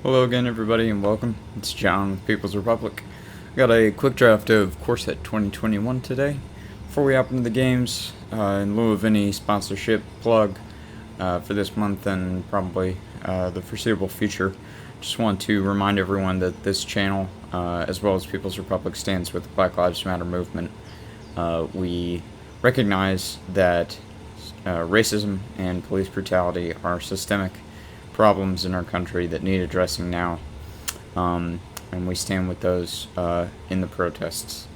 Hello again, everybody, and welcome. It's John with People's Republic. Got a quick draft of Core Set 2021 today. Before we hop into the games, in lieu of any sponsorship plug for this month and probably the foreseeable future, just want to remind everyone that this channel, as well as People's Republic, stands with the Black Lives Matter movement. We recognize that racism and police brutality are systemic problems in our country that need addressing now, and we stand with those in the protests.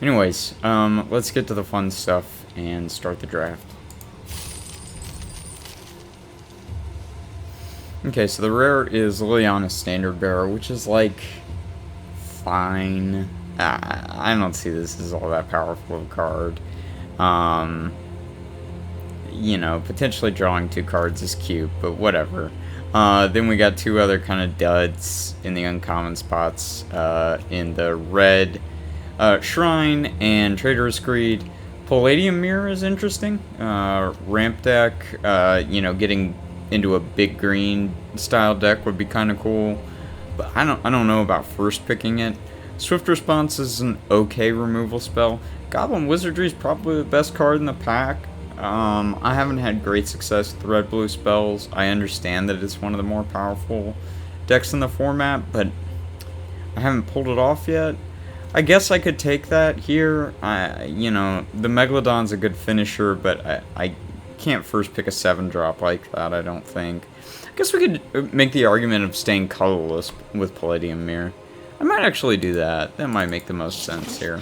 Anyways, let's get to the fun stuff and start the draft. Okay, so the rare is Liliana's Standard Bearer, which is like fine. I don't see this as all that powerful of a card. You know, potentially drawing 2 cards is cute, but whatever. Then we got 2 other kind of duds in the uncommon spots, in the red Shrine and Trader's Greed. Palladium Mirror is interesting. Ramp deck, you know, getting into a big green style deck would be kind of cool, but I don't know about first picking it. Swift Response is an okay removal spell. Goblin Wizardry is probably the best card in the pack. I haven't had great success with the red-blue spells. I understand that it's one of the more powerful decks in the format, but I haven't pulled it off yet. I guess I could take that here. You know, the Megalodon's a good finisher, but I can't first pick a 7-drop like that, I don't think. I guess we could make the argument of staying colorless with Palladium Mirror. I might actually do that. That might make the most sense here.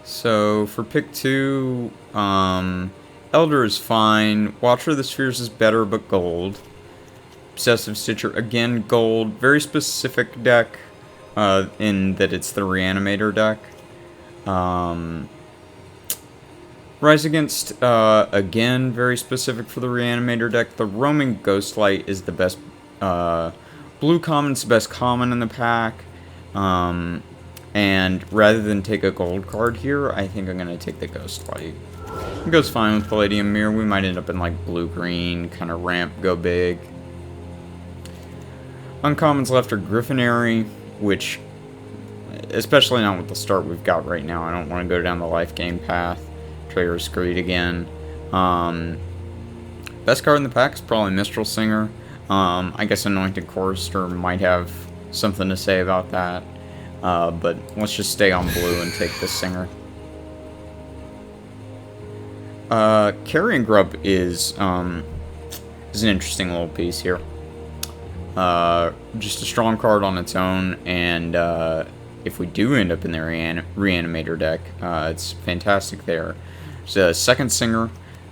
So, for pick 2, Elder is fine. Watcher of the Spheres is better, but gold. Obsessive Stitcher, again, gold. Very specific deck, in that it's the Reanimator deck. Rise Against, again, very specific for the Reanimator deck. The Roaming Ghostlight is the best, blue common's the best common in the pack. And rather than take a gold card here, I think I'm going to take the Ghostlight. It goes fine with Palladium Mirror. We might end up in like blue-green, kind of ramp, go big. Uncommons left are Griffinary, which, especially not with the start we've got right now, I don't want to go down the life gain path. Trader's Greed again. Best card in the pack is probably Mistral Singer. I guess Anointed Chorister might have something to say about that. But let's just stay on blue and take the Singer. Carrion Grub is an interesting little piece here. Just a strong card on its own, and if we do end up in the Reanimator deck, it's fantastic there. It's a second Singer,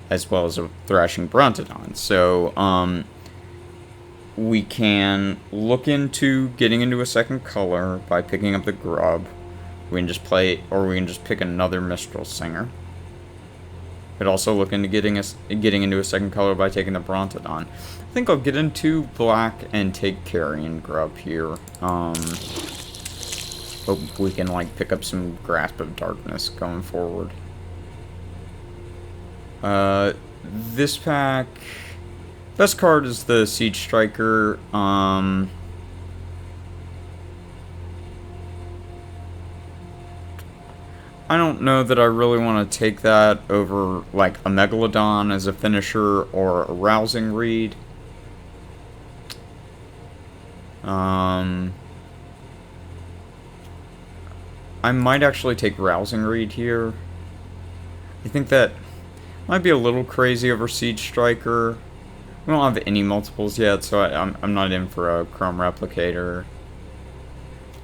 as well as a Thrashing Brontodon. So, we can look into getting into a second color by picking up the Grub. We can just play, or we can just pick another Mistral Singer. Could also look into getting into a second color by taking the Brontodon. I think I'll get into black and take Carrion Grub here. Hope we can like pick up some Grasp of Darkness going forward. This pack. Best card is the Siege Striker. I don't know that I really want to take that over like a Megalodon as a finisher or a Rousing Reed. I might actually take Rousing Reed here. I think that might be a little crazy over Siege Striker. We don't have any multiples yet, so I'm not in for a Chrome Replicator.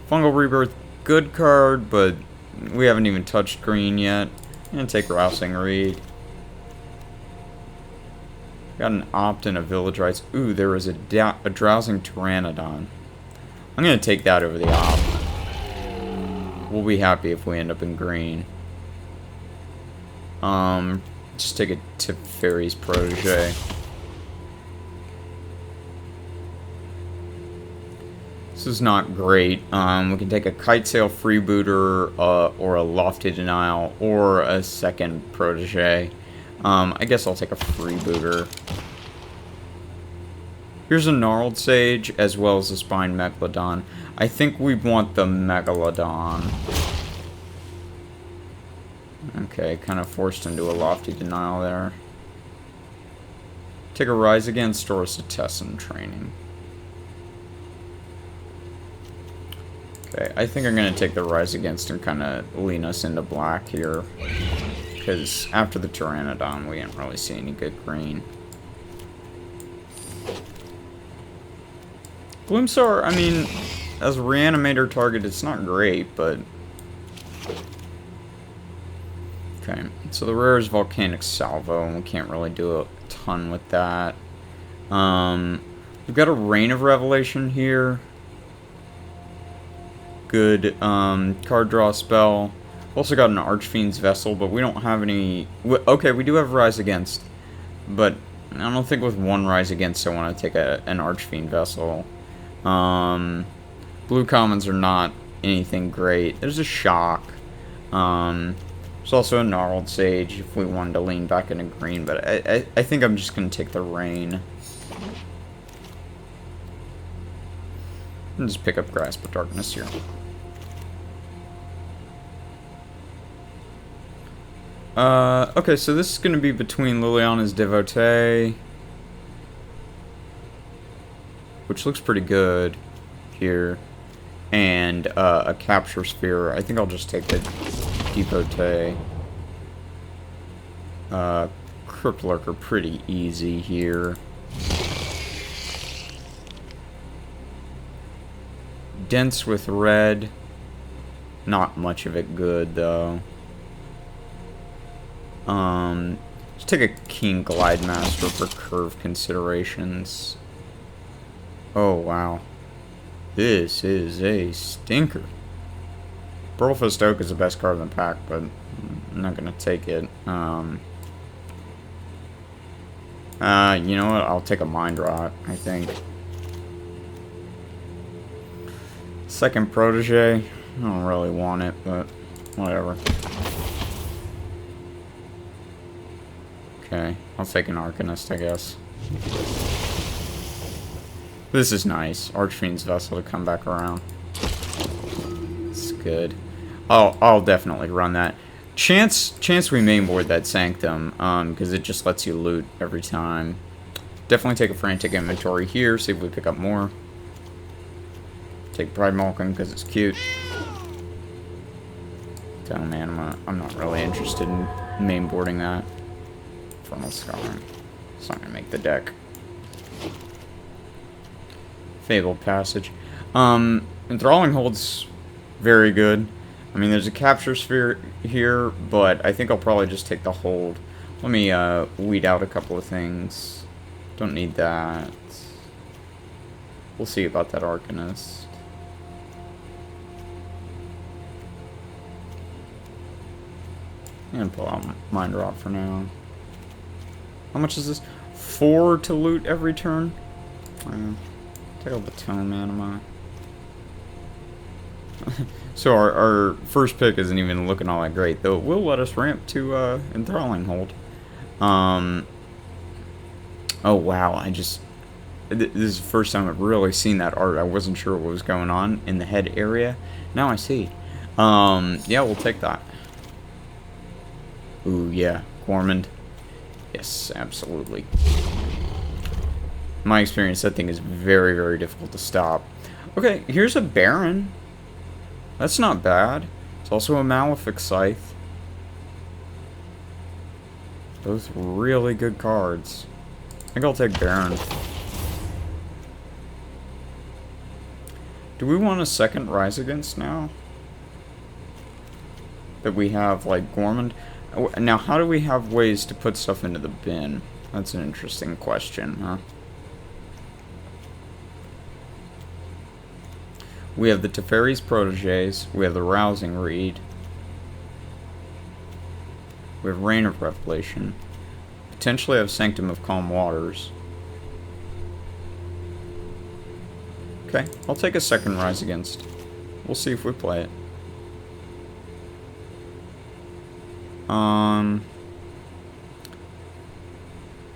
Fungal Rebirth, good card, but we haven't even touched green yet. I'm going to take Rousing Reed. Got an Opt and a Village Rites. Ooh, there is a Drowsing Pteranodon. I'm going to take that over the Opt. We'll be happy if we end up in green. Just take it to Fairy's Protege. This is not great. We can take a Kite Sail Freebooter, or a Lofty Denial, or a second Protege. I guess I'll take a Freebooter. Here's a Gnarled Sage, as well as a Spine Megalodon. I think we want the Megalodon. Okay, kind of forced into a lofty denial there. Take a Rise Against or a Cetessan Training. Okay, I think I'm going to take the Rise Against and kind of lean us into black here. Because after the Pteranodon, we didn't really see any good green. Gloomstar, I mean, as a reanimator target, it's not great, but... Okay, so the rare is Volcanic Salvo, and we can't really do a ton with that. We've got a Rain of Revelation here. Good card draw spell. Also got an Archfiend's Vessel, but we don't have any... Okay, we do have Rise Against, but I don't think with one Rise Against I want to take an Archfiend Vessel. Blue commons are not anything great. There's a Shock. There's also a Gnarled Sage if we wanted to lean back into green, but I think I'm just going to take the Rain. And just pick up Grasp of Darkness here. Okay, so this is going to be between Liliana's Devotee, which looks pretty good here, and a Capture Sphere. I think I'll just take the Devotee. Crypt Lurker pretty easy here. Dense with red. Not much of it good, though. Let's take a Keen Glide Master for curve considerations. Oh, wow. This is a stinker. Burlfist Oak is the best card in the pack, but I'm not going to take it. You know what? I'll take a Mind Rot, I think. Second Protege. I don't really want it, but whatever. Okay, I'll take an Arcanist, I guess. This is nice. Archfiend's Vessel to come back around. It's good. I'll definitely run that. Chance we mainboard that Sanctum, because it just lets you loot every time. Definitely take a Frantic Inventory here, see if we pick up more. Take Pride Malkin because it's cute. Oh man, I'm not really interested in mainboarding that. Infernal Scholar. It's not gonna make the deck. Fabled Passage. Enthralling Hold's very good. I mean, there's a Capture Sphere here, but I think I'll probably just take the Hold. Let me weed out a couple of things. Don't need that. We'll see about that Arcanist. I'm gonna pull out Mind Rot for now. How much is this? 4 to loot every turn? Take out the Tome Anima. So our first pick isn't even looking all that great, though it will let us ramp to Enthralling Hold. Oh wow, this is the first time I've really seen that art. I wasn't sure what was going on in the head area. Now I see. Yeah, we'll take that. Ooh, yeah. Gormand. Yes, absolutely. In my experience, that thing is very, very difficult to stop. Okay, here's a Baron. That's not bad. It's also a Malefic Scythe. Both really good cards. I think I'll take Baron. Do we want a second Rise Against now? That we have, like, Gormand? Now, how do we have ways to put stuff into the bin? That's an interesting question, huh? We have the Teferi's Proteges. We have the Rousing Reed. We have Rain of Revelation. Potentially have Sanctum of Calm Waters. Okay, I'll take a second Rise Against. We'll see if we play it.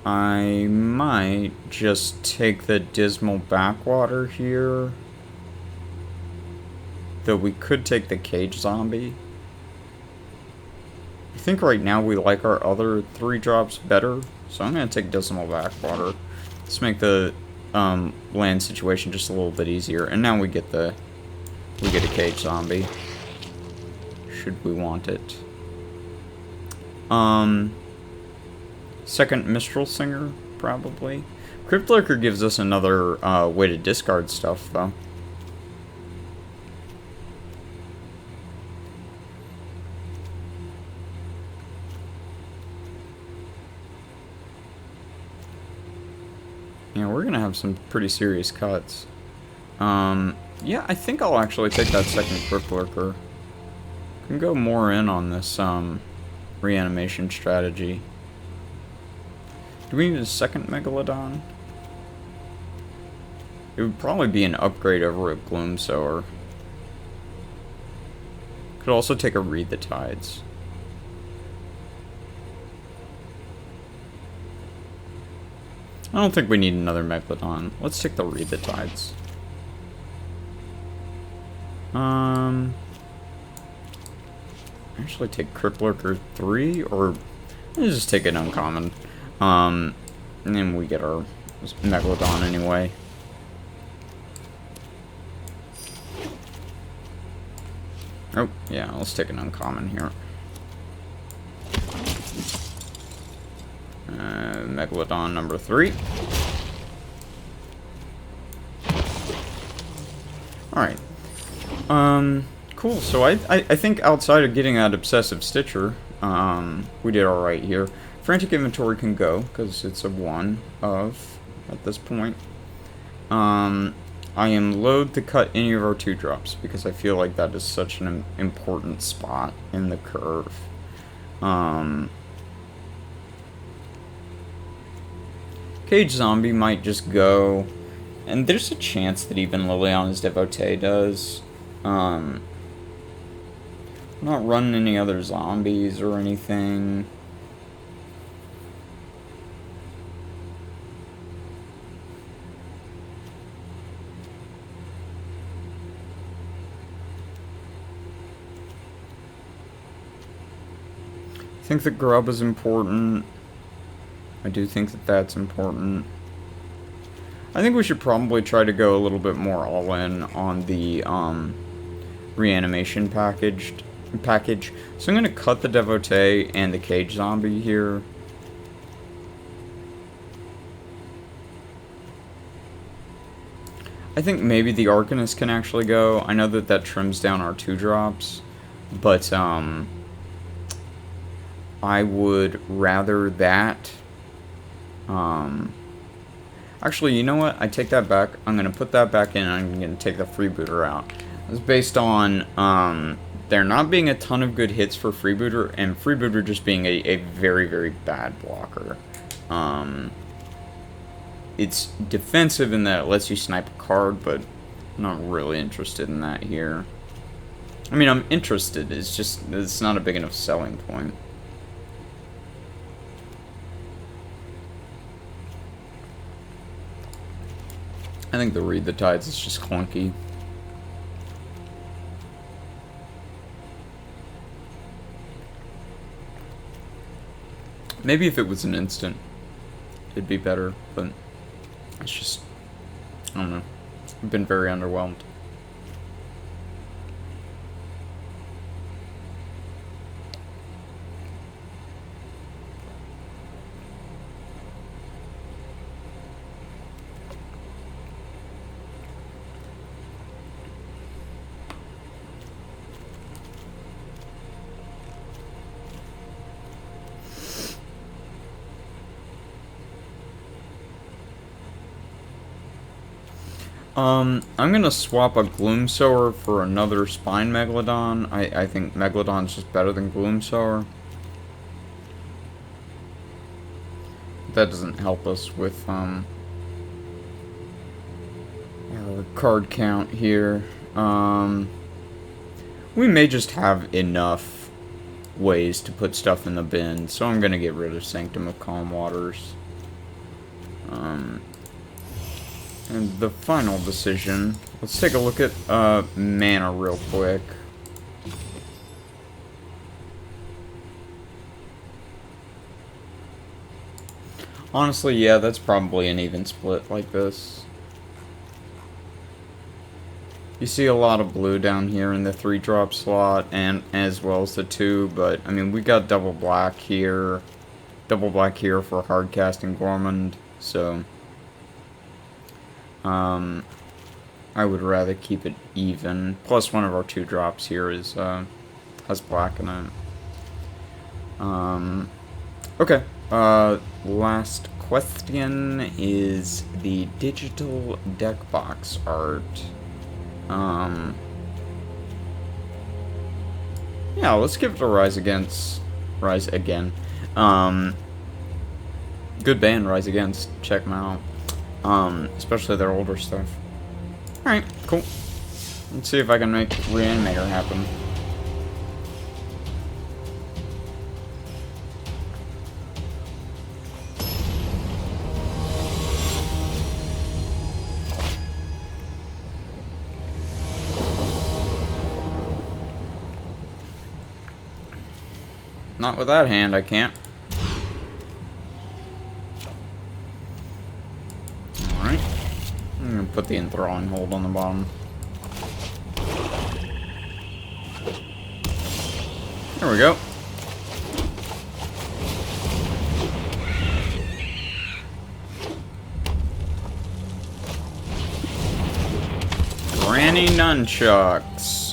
I might just take the Dismal Backwater here. Though we could take the Cage Zombie. I think right now we like our other 3 drops better. So I'm going to take Dismal Backwater. Let's make the land situation just a little bit easier. And now we get a Cage Zombie. Should we want it. Second Mistral Singer, probably. Crypt Lurker gives us another way to discard stuff, though. Yeah, we're gonna have some pretty serious cuts. Yeah, I think I'll actually take that second Crypt Lurker. Can go more in on this reanimation strategy. Do we need a second Megalodon? It would probably be an upgrade over a Gloomsower. Could also take a Read the Tides. I don't think we need another Megalodon. Let's take the Read the Tides. Actually take Crypt Lurker 3, or let's just take an uncommon. And then we get our Megalodon anyway. Oh, yeah, let's take an uncommon here. Megalodon number 3. Alright. Cool. So I think outside of getting that Obsessive Stitcher, we did alright here. Frantic Inventory can go, because it's a 1 of, at this point. I am loath to cut any of our 2-drops, because I feel like that is such an important spot in the curve. Cage Zombie might just go, and there's a chance that even Liliana's Devotee does. I'm not running any other zombies or anything. I think the grub is important. I do think that that's important. I think we should probably try to go a little bit more all-in on the reanimation package. So I'm going to cut the Devotee and the Cage Zombie here. I think maybe the Arcanist can actually go. I know that that trims down our 2-drops, but I would rather that. Actually, you know what? I take that back. I'm going to put that back in, and I'm going to take the Freebooter out. It's based on there not being a ton of good hits for Freebooter, and Freebooter just being a very, very bad blocker. It's defensive in that it lets you snipe a card, but I'm not really interested in that here. I mean, I'm interested. It's just, it's not a big enough selling point. I think the Read the Tides is just clunky. Maybe if it was an instant, it'd be better, but it's just, I don't know. I've been very underwhelmed. I'm gonna swap a Gloomsower for another Spine Megalodon. I think Megalodon's just better than Gloomsower. That doesn't help us with, our card count here. We may just have enough ways to put stuff in the bin, so I'm gonna get rid of Sanctum of Calm Waters. And the final decision, let's take a look at mana real quick. Honestly, yeah, that's probably an even split like this. You see a lot of blue down here in the 3-drop slot, and as well as the 2, but, I mean, we got double black here for hardcasting Gormand, so, I would rather keep it even. Plus, one of our 2-drops here is, has black in it. Okay, last question is the digital deck box art. Yeah, let's give it a Rise Again. Good band, Rise Against. Check them out. Especially their older stuff. Alright, cool. Let's see if I can make Reanimator happen. Not with that hand, I can't. Alright. I'm gonna put the enthralling hold on the bottom. There we go. Granny Nunchucks.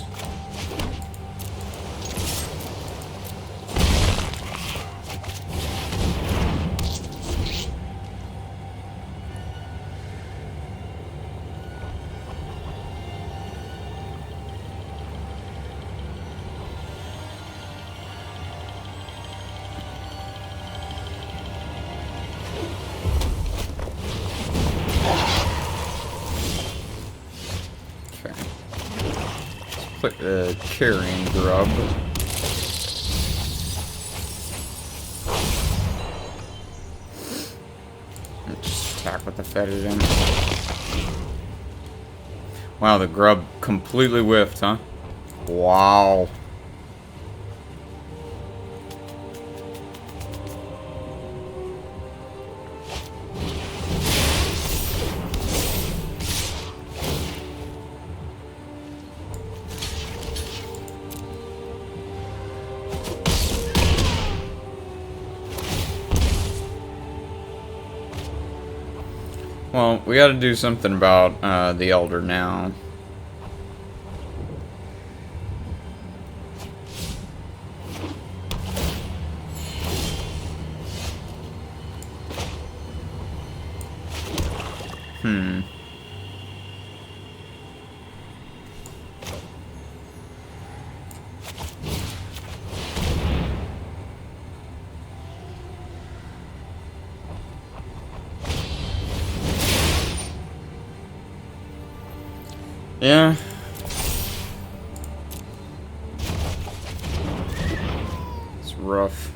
Put the carrying grub. Just attack with the fetid in. Wow, the grub completely whiffed, huh? Wow. Well, we gotta do something about the Elder now. Yeah. It's rough.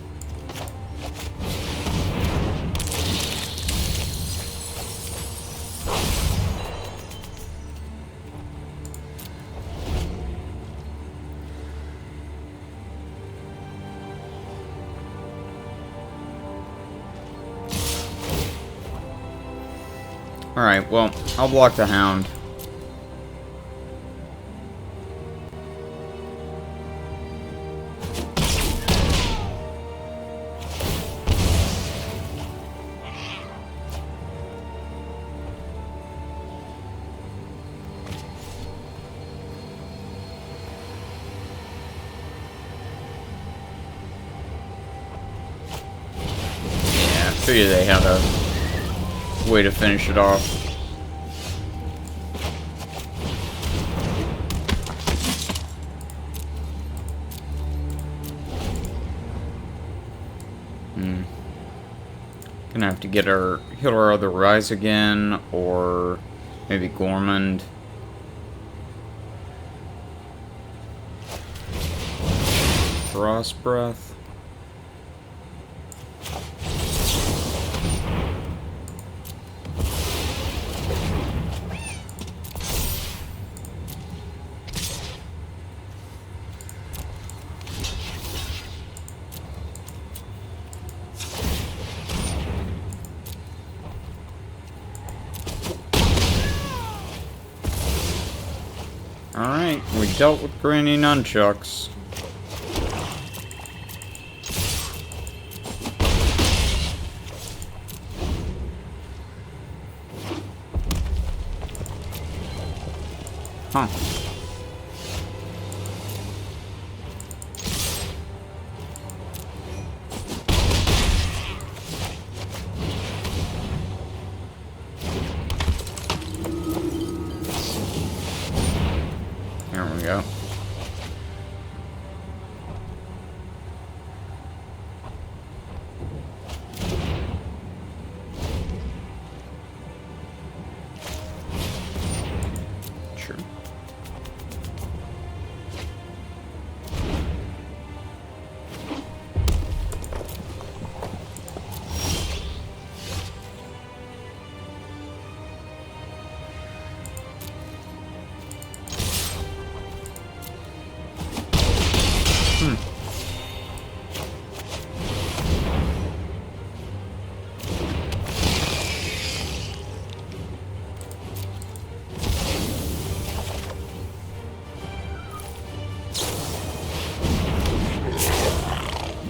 Alright, well, I'll block the Hound. Figured they had a way to finish it off. Gonna have to get our hit our other Rise Again, or maybe Gormand. Frost Breath. Alright, we dealt with Granny Nunchucks. Huh. There we go. Sure.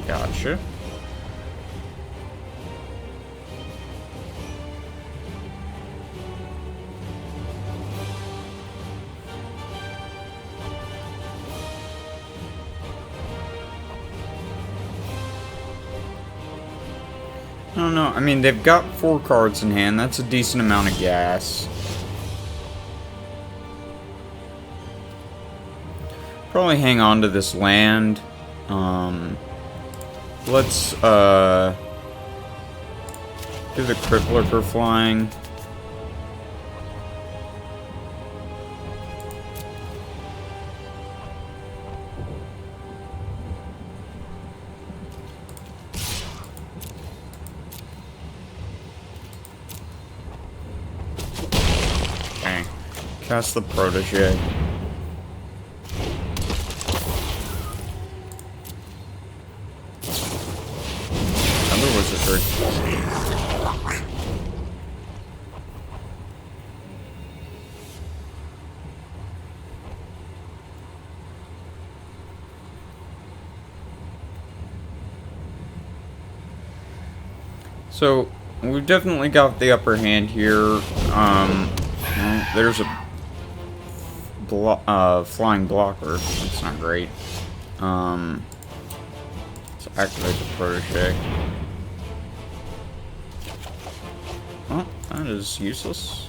Gotcha. I don't know. I mean, they've got 4 cards in hand. That's a decent amount of gas. Probably hang on to this land. Let's, do the Crippler for flying. Okay. Cast the Protege. So, we've definitely got the upper hand here. There's a flying blocker. That's not great. Let's activate the Protege. Oh, that is useless.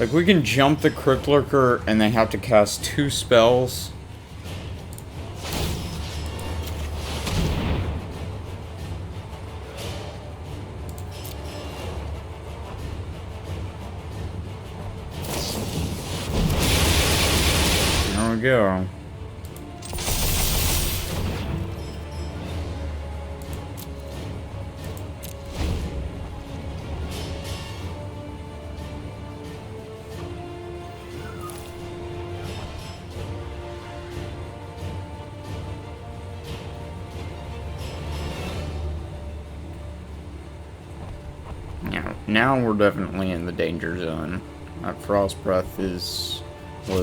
Like, we can jump the Cryptlurker and they have to cast 2 spells. There we go. Now we're definitely in the danger zone. That Frost Breath was take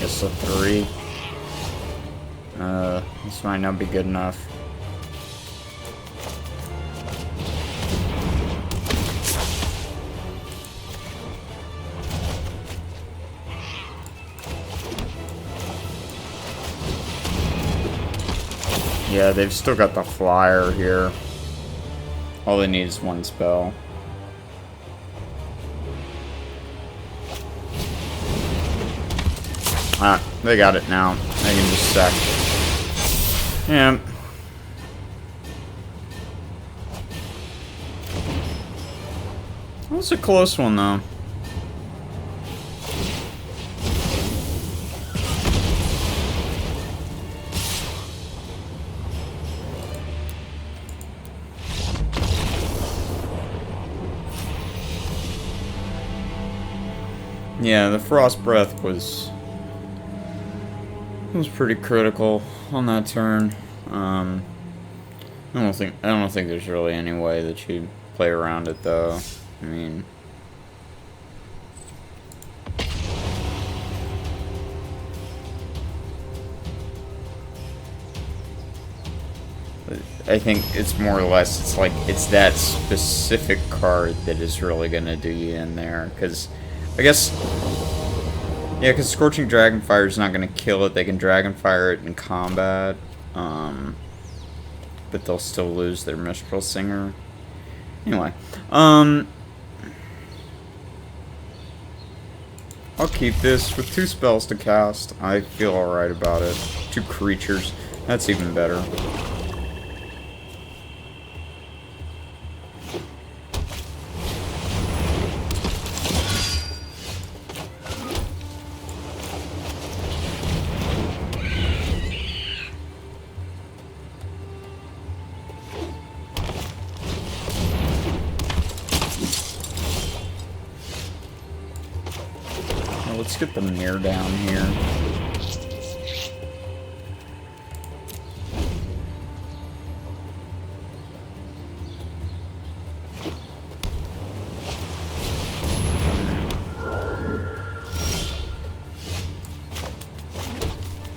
us to 3. This might not be good enough. Yeah, they've still got the flyer here. All they need is 1 spell. Ah, they got it now. They can just sack. Yeah. That was a close one, though. Yeah, the Frost Breath was pretty critical on that turn. I don't think there's really any way that you play around it though. I mean, I think it's more or less, it's that specific card that is really gonna do you in there. Because, I guess, yeah, because Scorching Dragonfire is not gonna kill it. They can Dragonfire it in combat, but they'll still lose their Mistral Singer. Anyway, I'll keep this with 2 spells to cast. I feel alright about it. 2 creatures. That's even better. Let's get the mirror down here.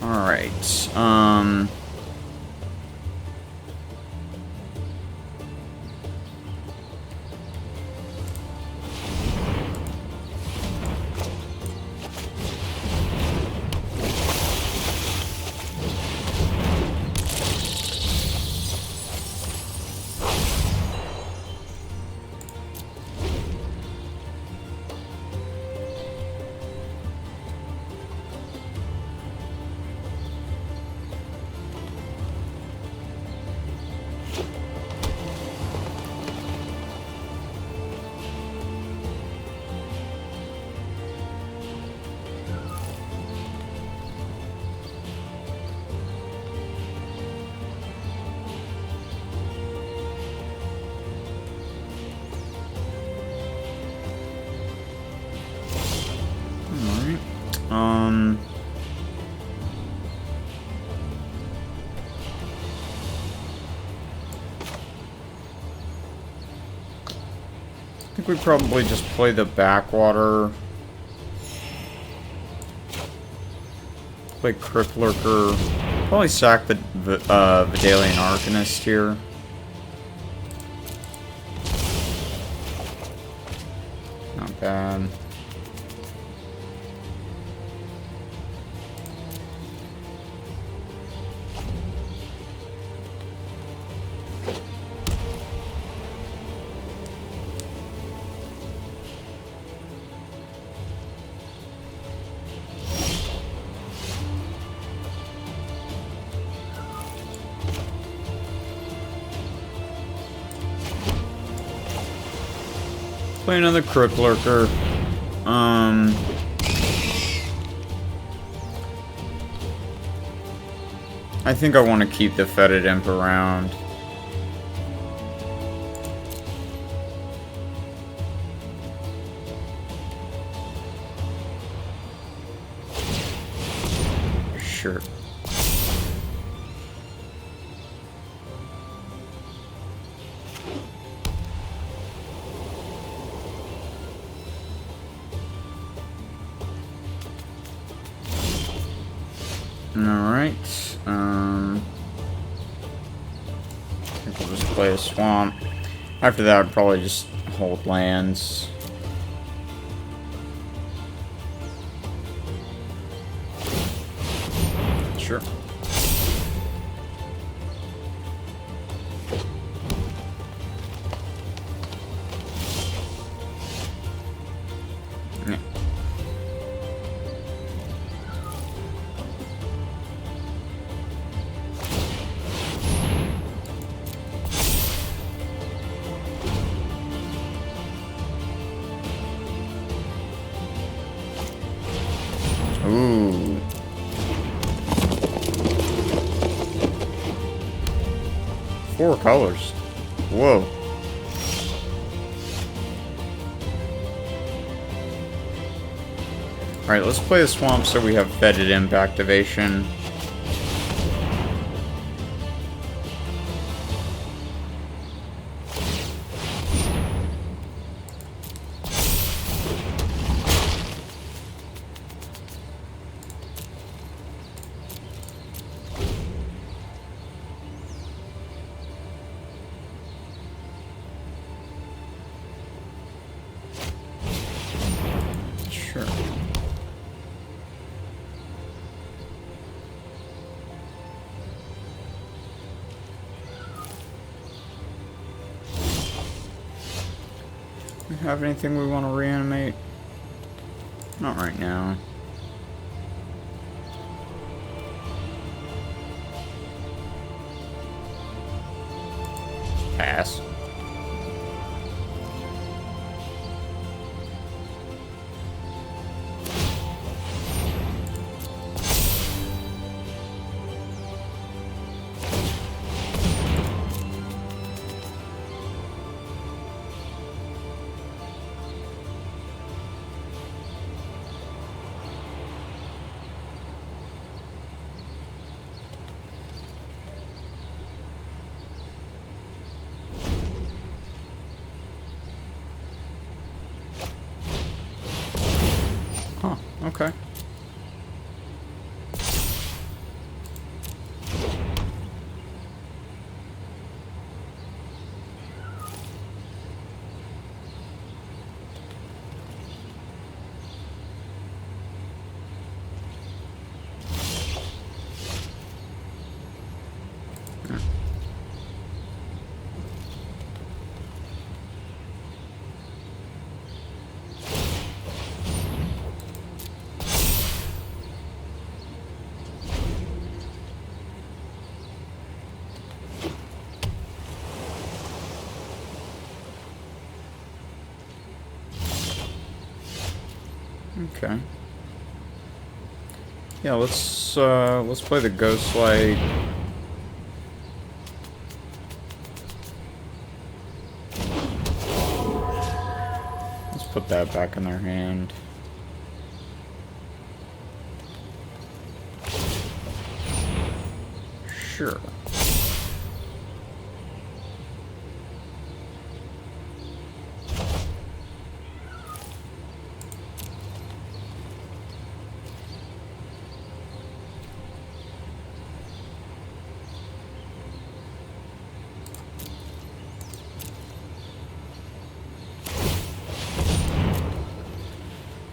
All right. I think we probably just play the backwater. Play Crypt Lurker. Probably sack the Vidalian Arcanist here. Not bad. Play another Crypt Lurker. I think I want to keep the Fetid Imp around. Sure. Alright, I think we'll just play a swamp. After that, I'd probably just hold lands. Sure. Yeah. Ooh. Four colors. Whoa. Alright, let's play the swamp so we have Fetid Imp activation. Sure. We have anything we want to reanimate? Not right now. Pass. Huh, okay. Okay. Yeah, let's play the Ghost Light. Let's put that back in their hand. Sure.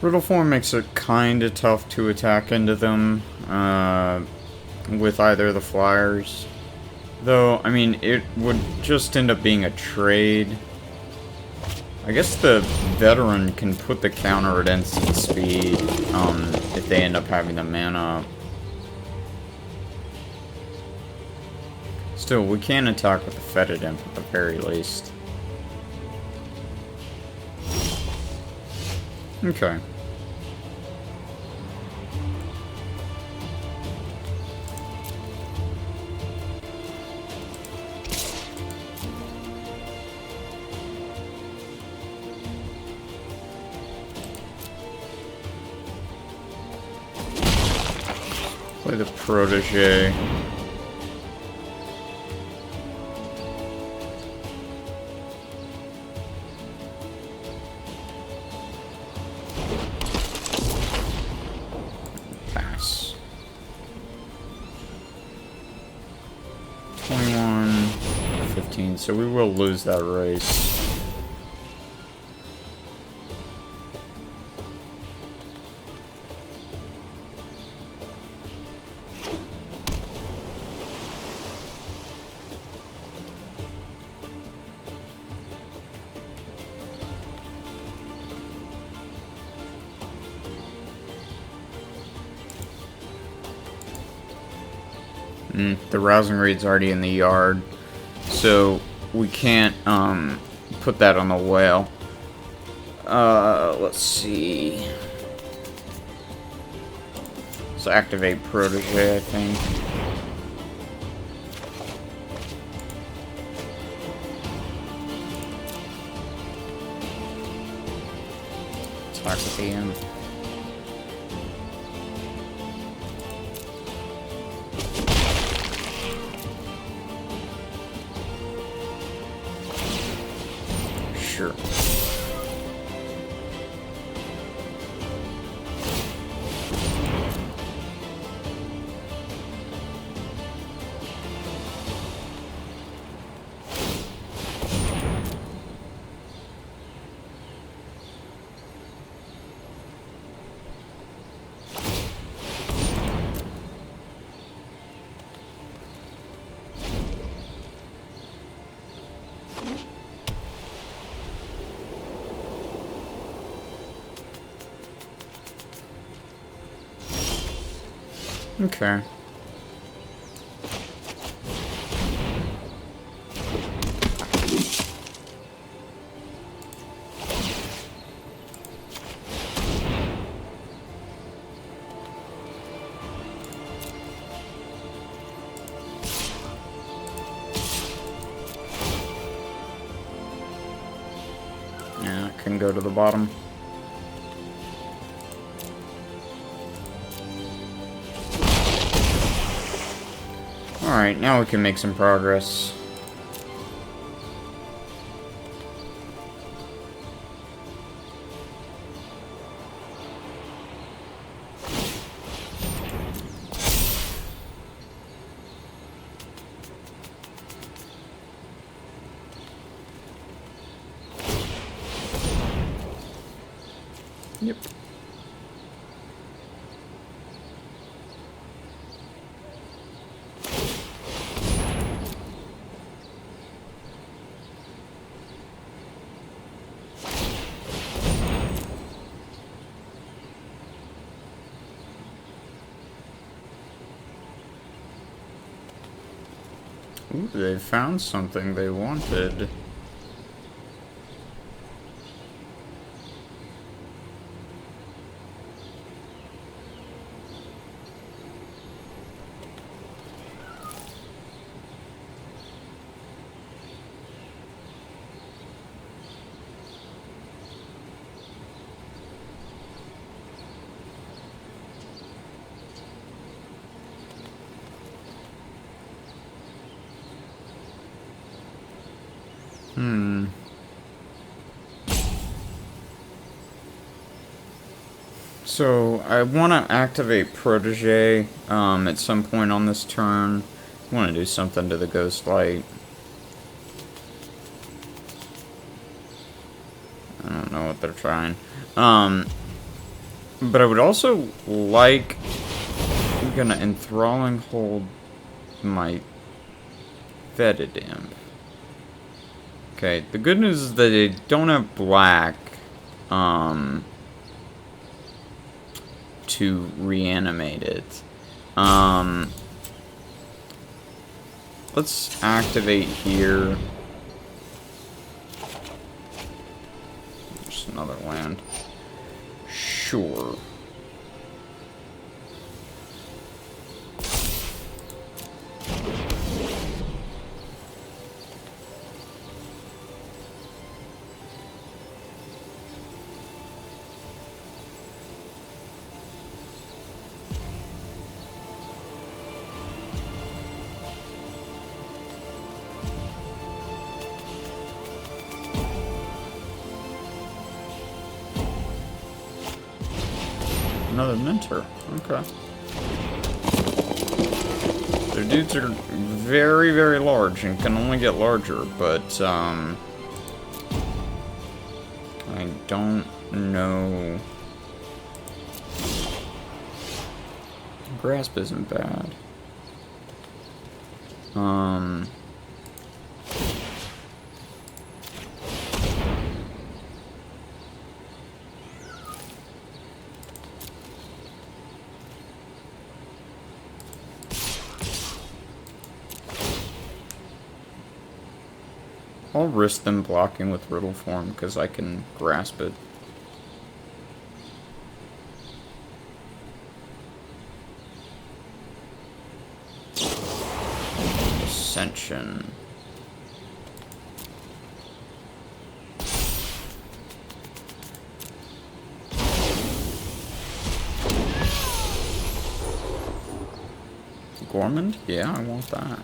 Brittle Form makes it kinda tough to attack into them, with either of the flyers. Though, I mean, it would just end up being a trade. I guess the veteran can put the counter at instant speed, if they end up having the mana. Still, we can attack with the Fetid Imp at the very least. Okay. Play the Protege. Pass. 21, 15, so we will lose that race. The Rousing Reed's already in the yard, so we can't put that on the whale. Let's see. Let's activate Protege, I think. Attack with the imp. Okay. Yeah, I can go to the bottom. Alright, now we can make some progress. Yep. Ooh, they found something they wanted. So, I want to activate Protege at some point on this turn. I want to do something to the Ghost Light. I don't know what they're trying. But I would also like... I'm gonna Enthralling Hold my Fetid Imp. Okay, the good news is that they don't have black, to reanimate it. Let's activate here. Just another land. Sure. Another Mentor. Okay. Their dudes are very, very large and can only get larger, but, I don't know. Grasp isn't bad. I'll risk them blocking with Riddle Form because I can grasp it. Ascension. Gormand? Yeah, I want that.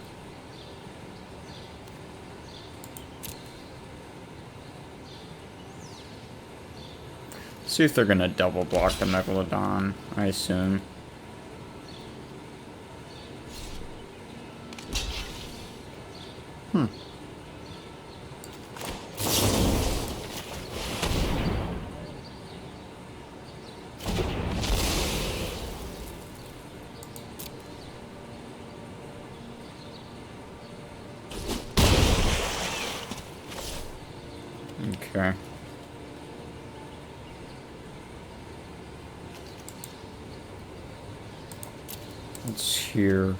See if they're gonna double block the Megalodon, I assume. Okay. What's here?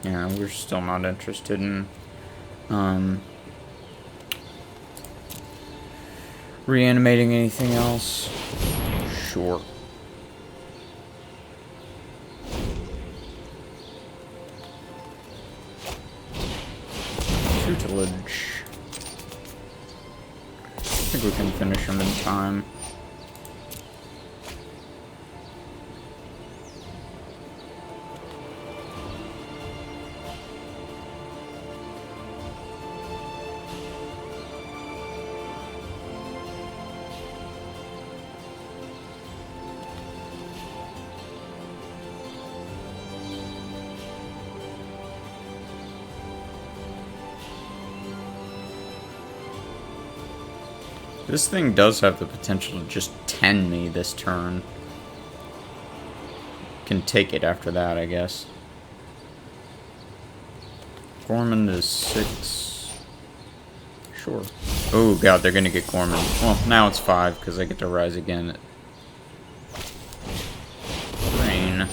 Yeah, we're still not interested in reanimating anything else. Sure. Tutelage. I think we can finish them in time. This thing does have the potential to just 10 me this turn. Can take it after that, I guess. Gorman is 6. Sure. Oh god, they're gonna get Gorman. Well, now it's 5, because I get to rise again. Rain.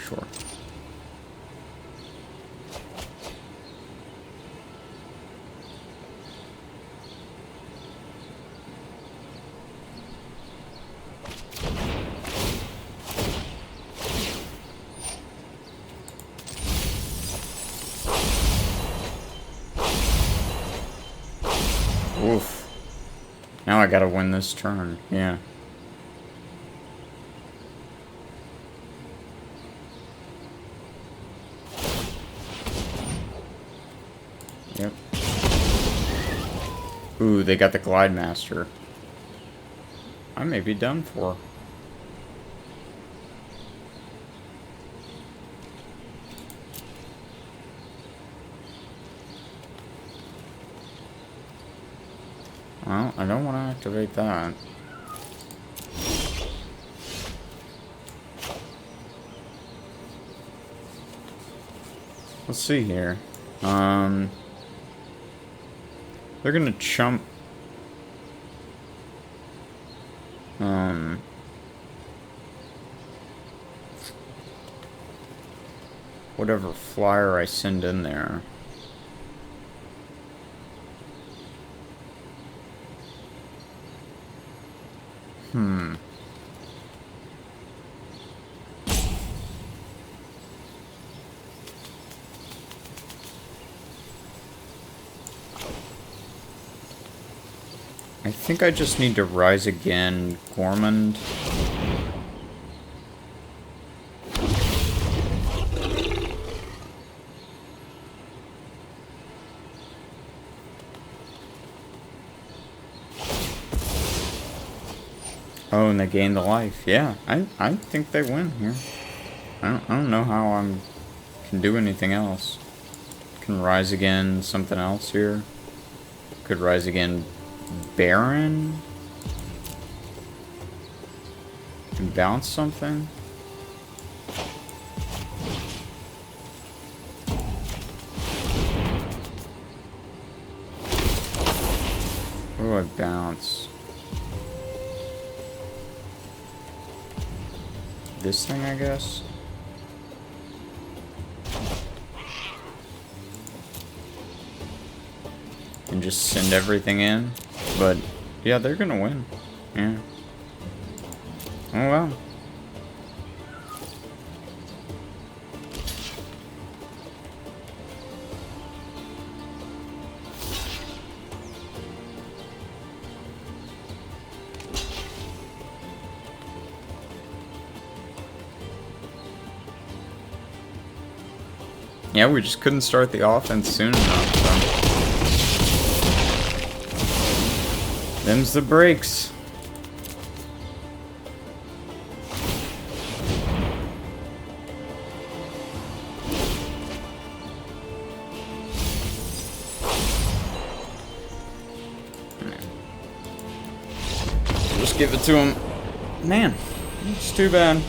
Sure. Oof. Now I gotta win this turn, yeah. Yep. Ooh, they got the Glide Master. I may be done for. Well, I don't want to activate that. Let's see here. They're gonna chump. Whatever flyer I send in there. I think I just need to rise again, Gormand. Oh, and they gain the life. Yeah, I think they win here. I don't know how I can do anything else. Can rise again, something else here. Could rise again, Baron. And bounce something. Oh, I bounce. This thing, I guess. And just send everything in. But, yeah, they're gonna win. Yeah. Oh, well. Yeah, we just couldn't start the offense soon enough, so. Them's the breaks. Just give it to him. Man, it's too bad.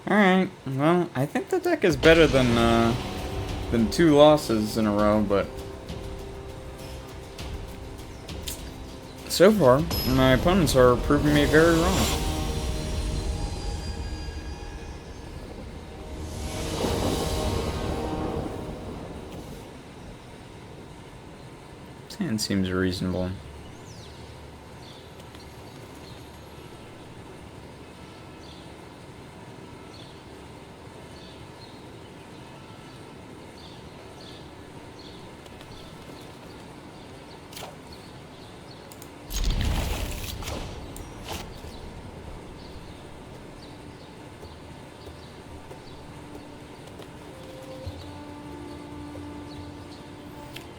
Alright, well, I think the deck is better than Been 2 losses in a row, but so far, my opponents are proving me very wrong. This hand seems reasonable.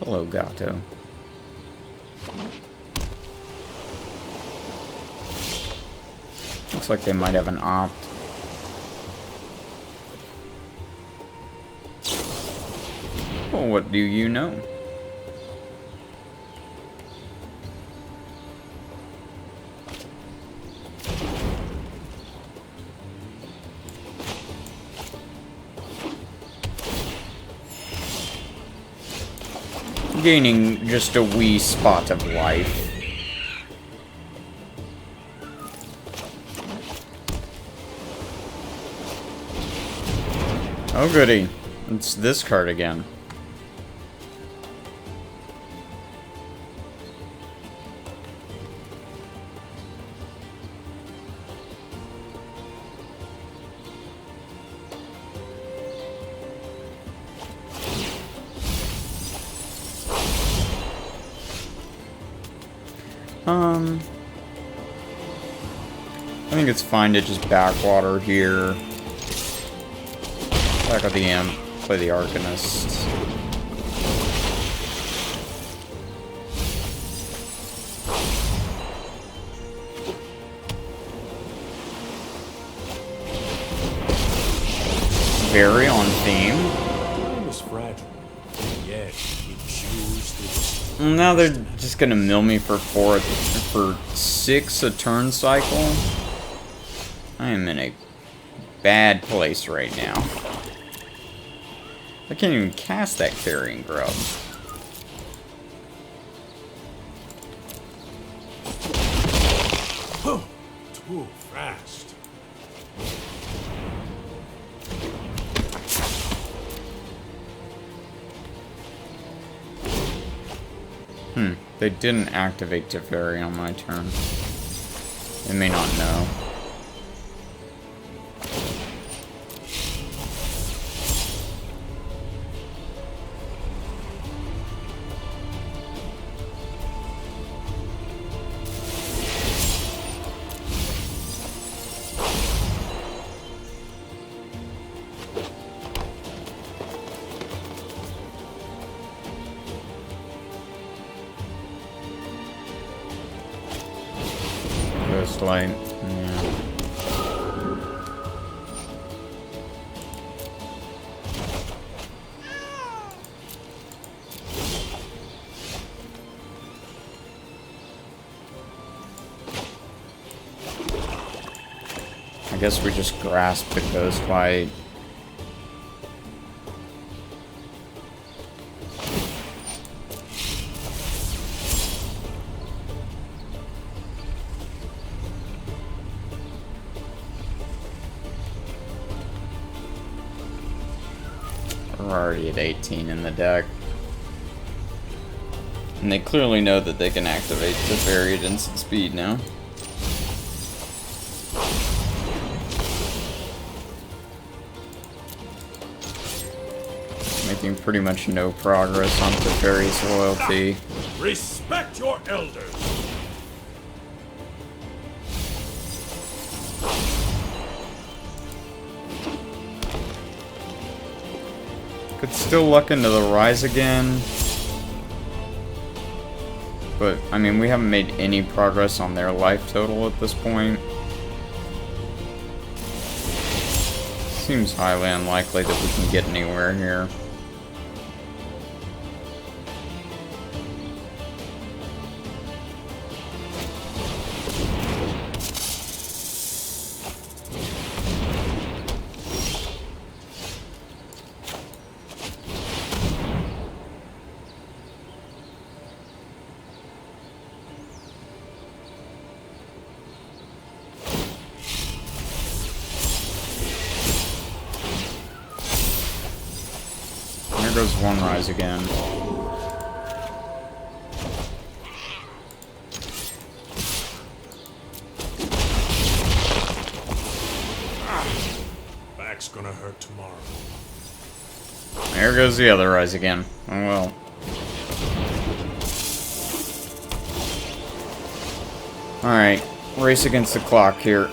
Hello, Gato. Looks like they might have an opt. Well, what do you know? Gaining just a wee spot of life. Oh goody, it's this card again. I think it's fine to just backwater here. Back with the Imp, play the Arcanist. Very on theme. Time is fragile, yet we choose to. Now they're just gonna mill me for 6 a turn cycle. I am in a bad place right now. I can't even cast that Carrion Grub. Too fast. They didn't activate Teferi on my turn. They may not know. Light. Yeah. I guess we just grasp the Ghost Light. We're already at 18 in the deck. And they clearly know that they can activate Teferi at instant speed now. Making pretty much no progress on Teferi's loyalty. Respect your elders. Could still luck into the Rise again. But, I mean, we haven't made any progress on their life total at this point. Seems highly unlikely that we can get anywhere here. There goes one rise again. Back's gonna hurt tomorrow. There goes the other rise again. Oh well. Alright, race against the clock here.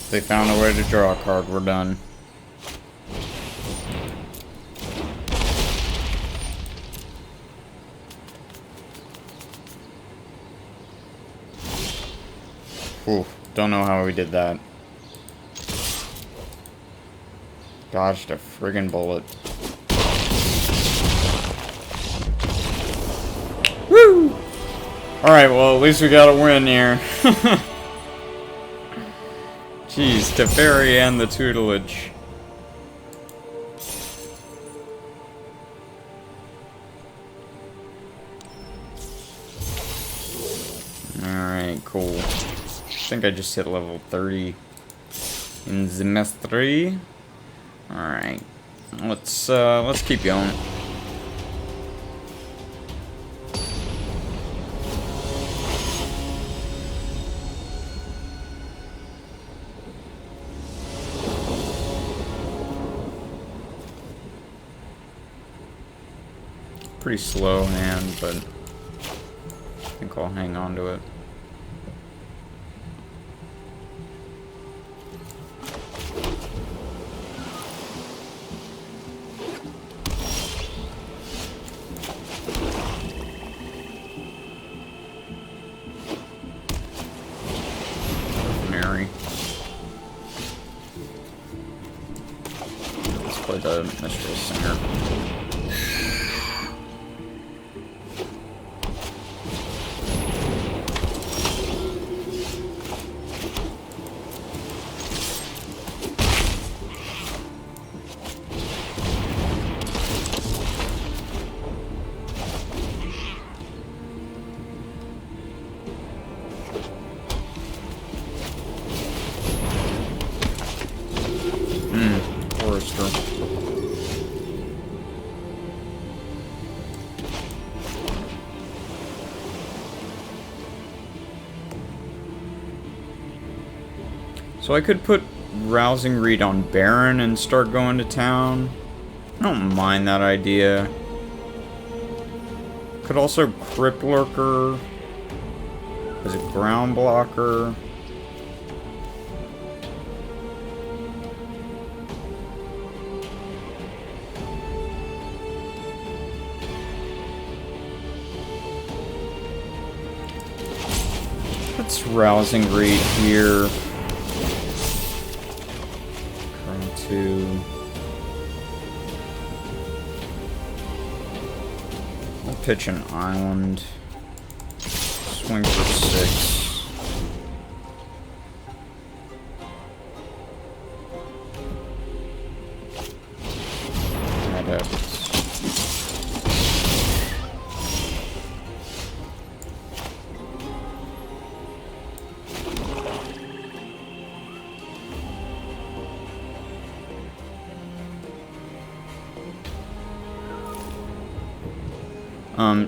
They found a way to draw a card. We're done. Ooh, don't know how we did that. Dodged a friggin' bullet. Woo! Alright, well, at least we got a win here. Jeez, Teferi and the tutelage. Alright, cool. I think I just hit level 30 in the mastery. Alright. Let's keep going. Pretty slow hand, but I think I'll hang on to it. Mary. Let's play the Mystery Singer. So I could put Rousing Reed on Baron and start going to town. I don't mind that idea. Could also Crypt Lurker as a ground blocker. Let's Rousing Reed here. I'll pitch an island. Swing for 6. That happens.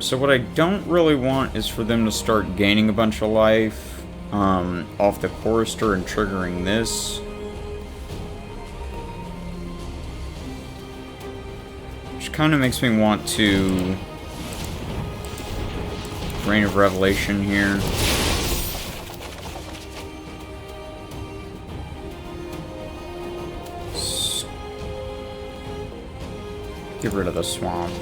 So what I don't really want is for them to start gaining a bunch of life off the Chorister and triggering this. Which kind of makes me want to Reign of Revelation here. Get rid of the swamp.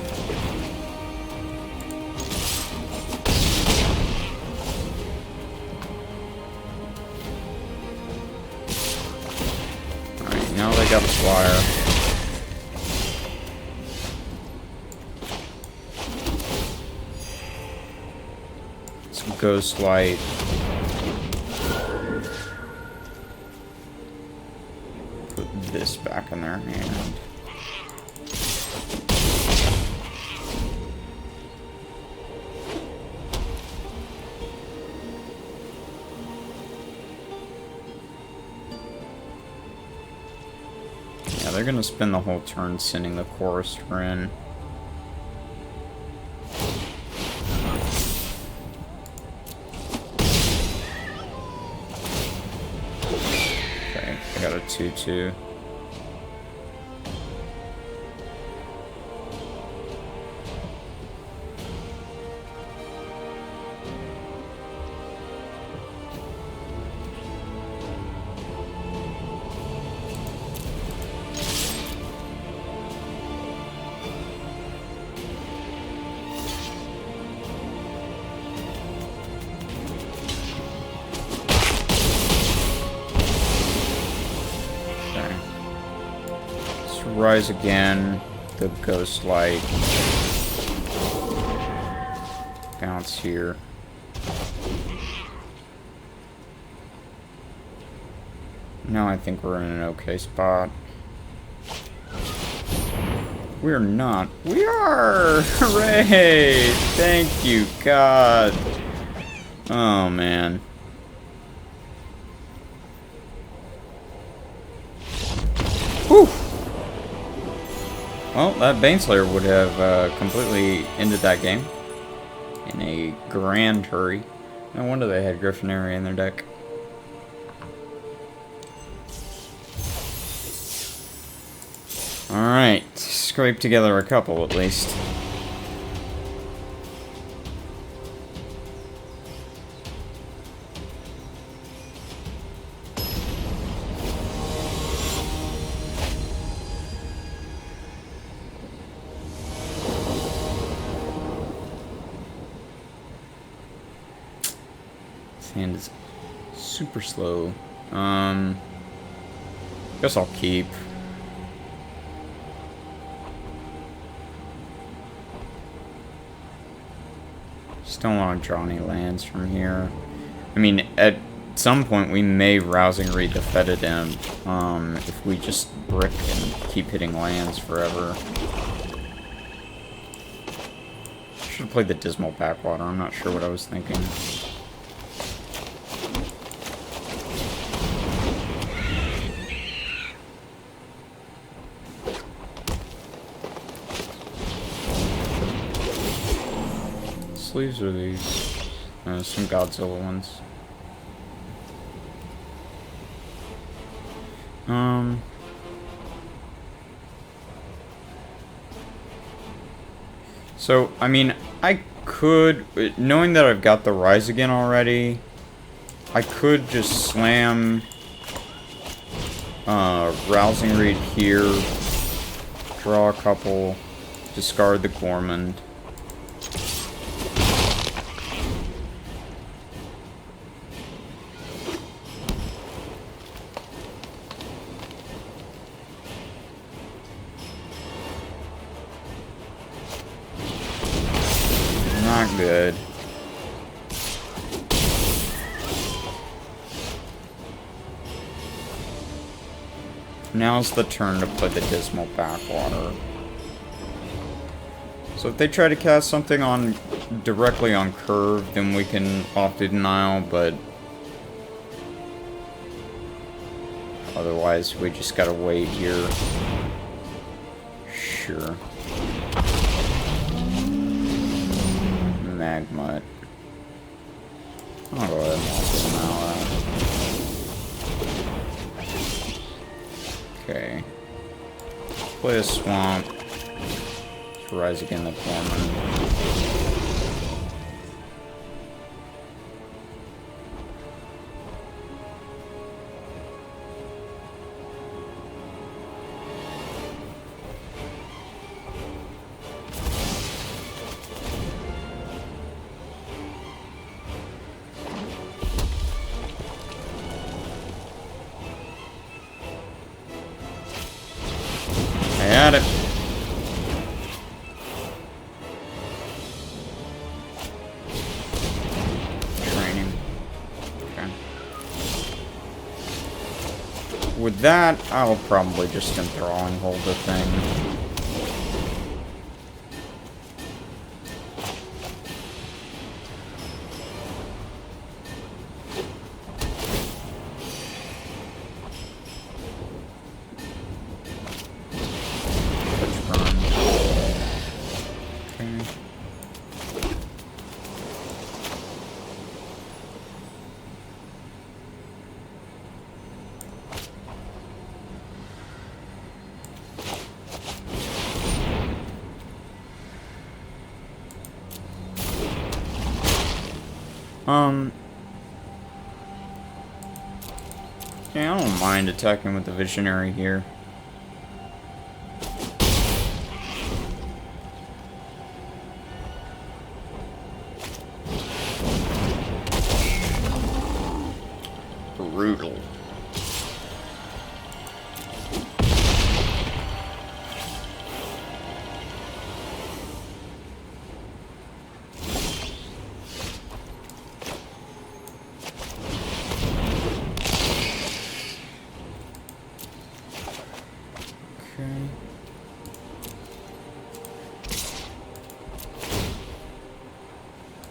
Now they got a flyer. Some ghost light. Put this back in their hand. Yeah, they're gonna spend the whole turn sending the chorister in. Okay, I got a 2/2. Rise again, the ghost light. Bounce here. Now I think we're in an okay spot. We're not. We are! Hooray! Thank you, God. Oh, man. Whew! Well, that Baneslayer would have completely ended that game in a grand hurry. No wonder they had Griffinary in their deck. Alright, scrape together a couple at least. This hand is super slow. Guess I'll keep. Just don't want to draw any lands from here. I mean, at some point we may Rousing Reed the Fetidem, if we just brick and keep hitting lands forever. Should have played the Dismal Backwater, I'm not sure what I was thinking. Sleeves are these? Some Godzilla ones. So, I mean, I could, knowing that I've got the Rise Again already, I could just slam Rousing Reed here, draw a couple, discard the Gormand. Not good. Now's the turn to play the Dismal Backwater. So if they try to cast something on directly on curve, then we can off to denial, but otherwise we just gotta wait here. Sure. Magmut. I'll go ahead and off to denial that. Okay. Play a Swamp. Let's Rise Again the Gormand. at it. Training. Okay. With that, I'll probably just enthralling hold the thing. Yeah, I don't mind attacking with the Visionary here. Brutal.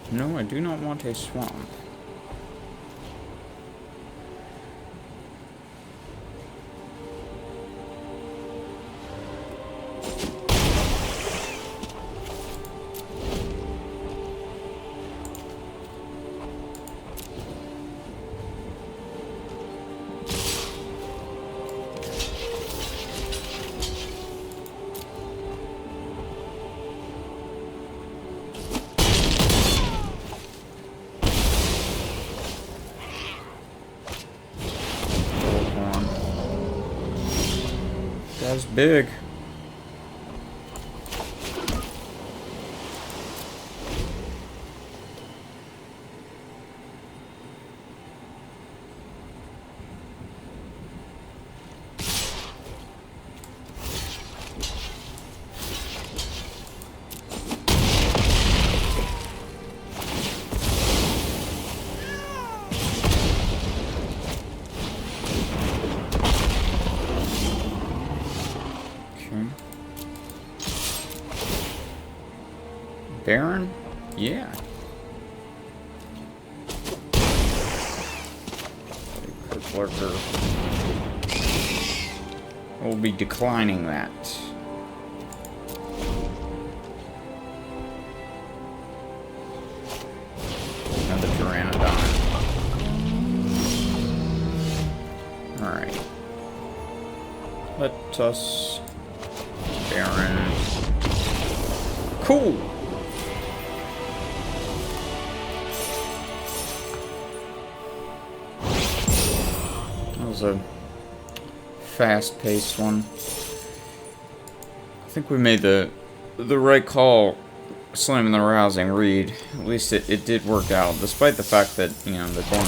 No, I do not want a swamp. That's big. Baron? Yeah. Lurker. We'll be declining that. Another Pteranodon. Alright. Let us... Baron. Cool! A fast-paced one. I think we made the right call slamming the rousing read. At least it did work out, despite the fact that, you know, the Gorn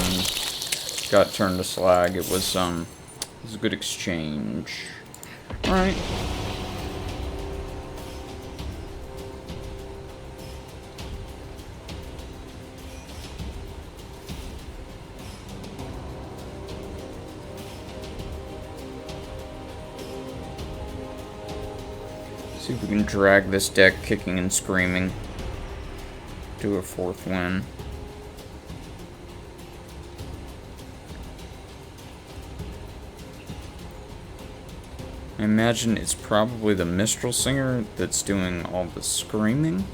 got turned to slag. It was a good exchange. Alright. See if we can drag this deck kicking and screaming. Do a 4th win. I imagine it's probably the Mistral Singer that's doing all the screaming.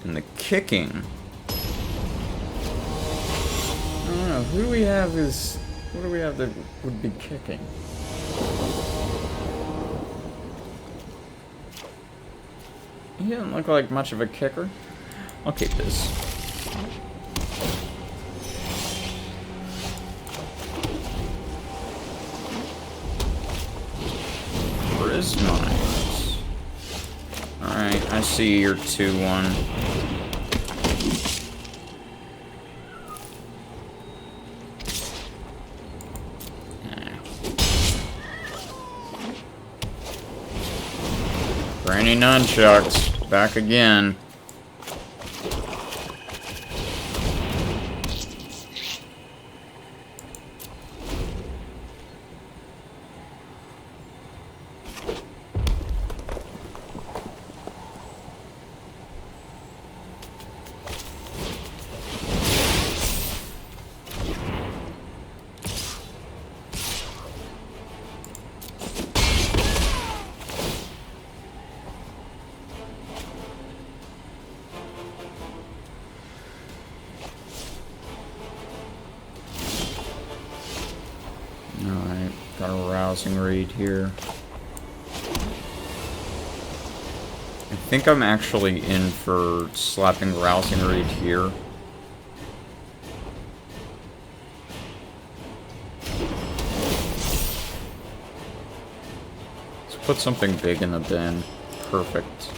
And the kicking. I don't know, who do we have is... What do we have that would be kicking? He doesn't look like much of a kicker. I'll keep this. Prismize. Alright, I see your 2-1. Granny Nunchucks, back again. Alright, got a rousing read here. I think I'm actually in for slapping rousing read here. Let's put something big in the bin. Perfect.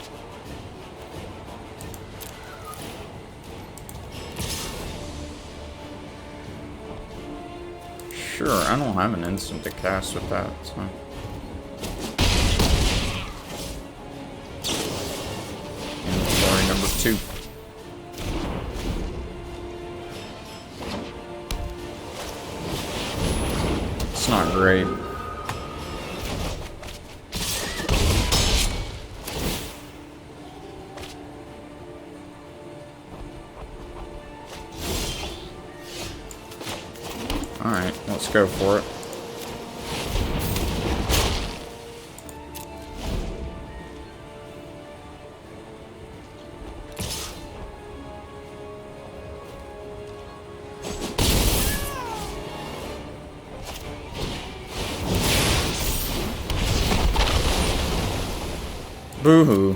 Sure, I don't have an instant to cast with that, so... Inventory number 2. It's not great. Alright, let's go for it. Boo-hoo.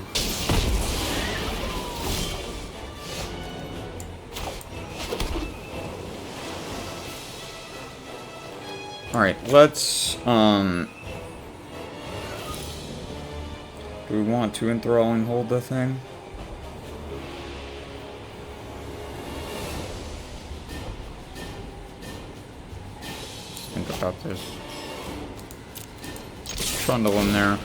Alright, let's, do we want to enthralling hold the thing? Let's think about this. Trundle in there.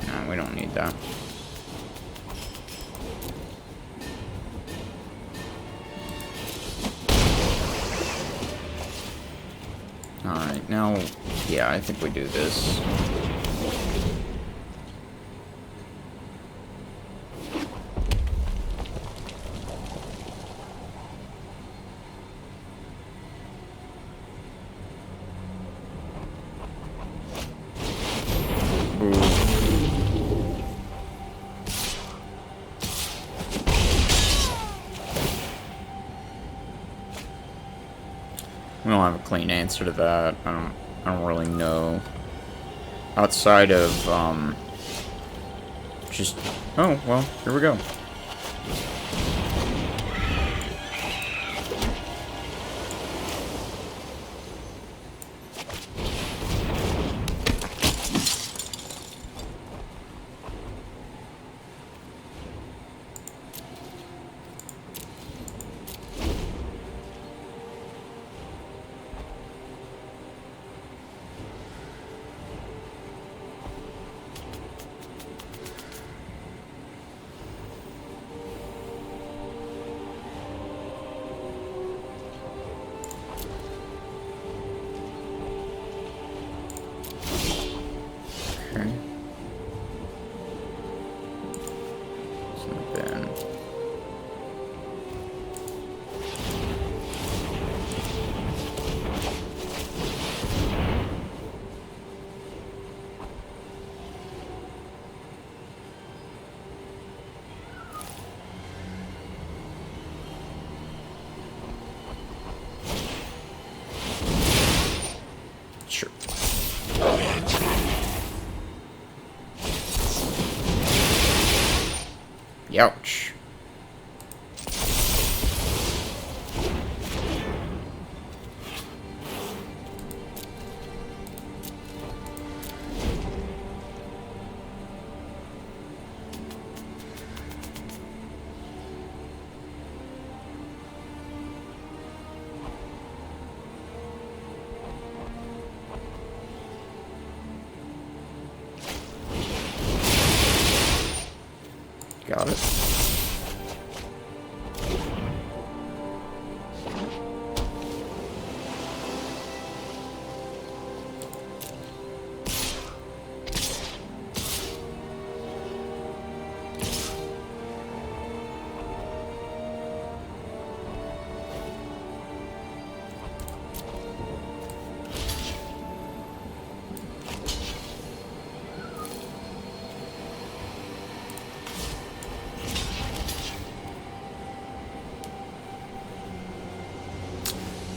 No, we don't need that. Alright, now, yeah, I think we do this. We don't have a clean answer to that. I don't really know. Outside of, just... Oh, well, here we go. Okay. So then... Sure. Ouch. Got it.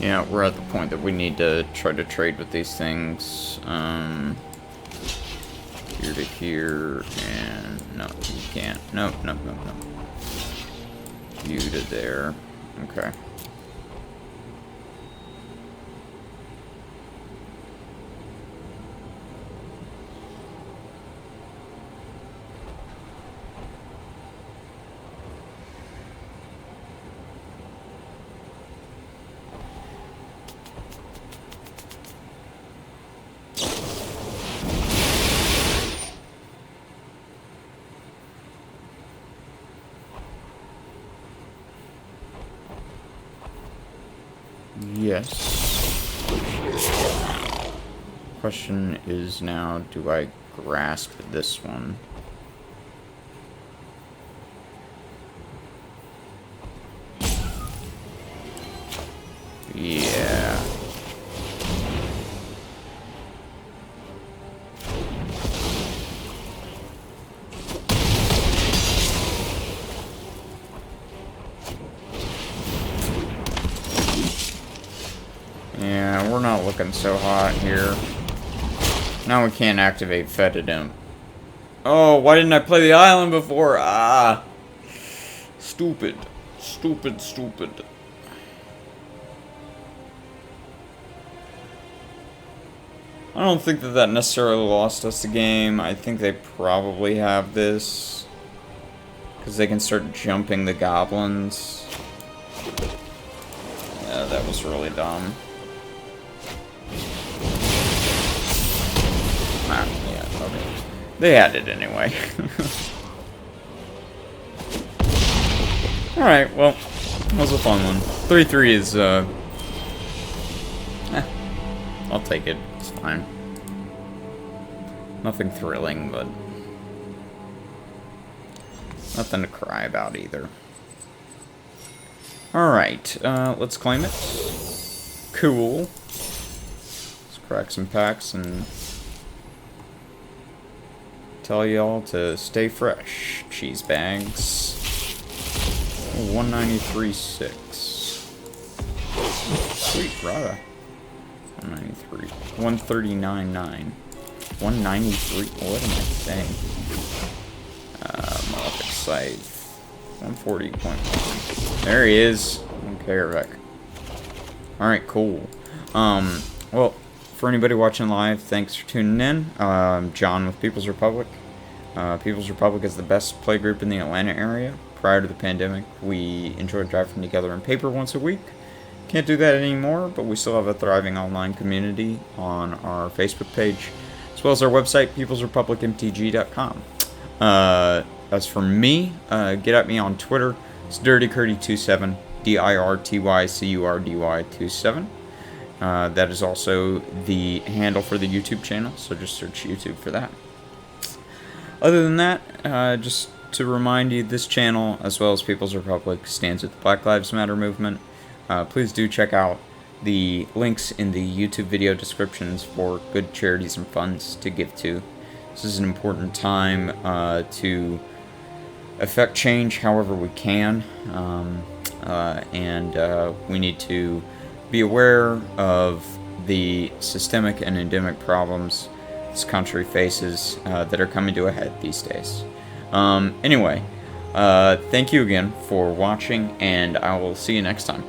Yeah, we're at the point that we need to try to trade with these things. Here to here, and no, you can't. Nope, nope, nope, nope. You to there. Okay. Yes. Question is now, do I grasp this one? Yeah. Yeah, we're not looking so hot here. Now we can't activate Fetid Imp. Oh, why didn't I play the island before? Ah! Stupid. Stupid, stupid. I don't think that that necessarily lost us the game. I think they probably have this. Because they can start jumping the goblins. Yeah, that was really dumb. Ah, yeah, okay. They had it anyway. Alright, well, that was a fun one. 3-3 is, I'll take it. It's fine. Nothing thrilling, but nothing to cry about either. Alright, let's claim it. Cool. Let's crack some packs and tell y'all to stay fresh. Cheese bags. 193.6. Sweet, rada. 193. 139.9. 193. What am I saying? Malefic Scythe. 140.1. There he is. Okay, Rick. Alright, cool. Well, for anybody watching live, thanks for tuning in. I'm John with People's Republic. People's Republic is the best play group in the Atlanta area. Prior to the pandemic, we enjoyed drafting together in paper once a week. Can't do that anymore, but we still have a thriving online community on our Facebook page, as well as our website, peoplesrepublicmtg.com. As for me, get at me on Twitter. It's DirtyCurdy27, DIRTYCURDY27. That is also the handle for the YouTube channel, so just search YouTube for that. Other than that, just to remind you, this channel, as well as People's Republic, stands with the Black Lives Matter movement. Please do check out the links in the YouTube video descriptions for good charities and funds to give to. This is an important time to affect change however we can, and we need to be aware of the systemic and endemic problems this country faces that are coming to a head these days. Anyway, thank you again for watching, and I will see you next time.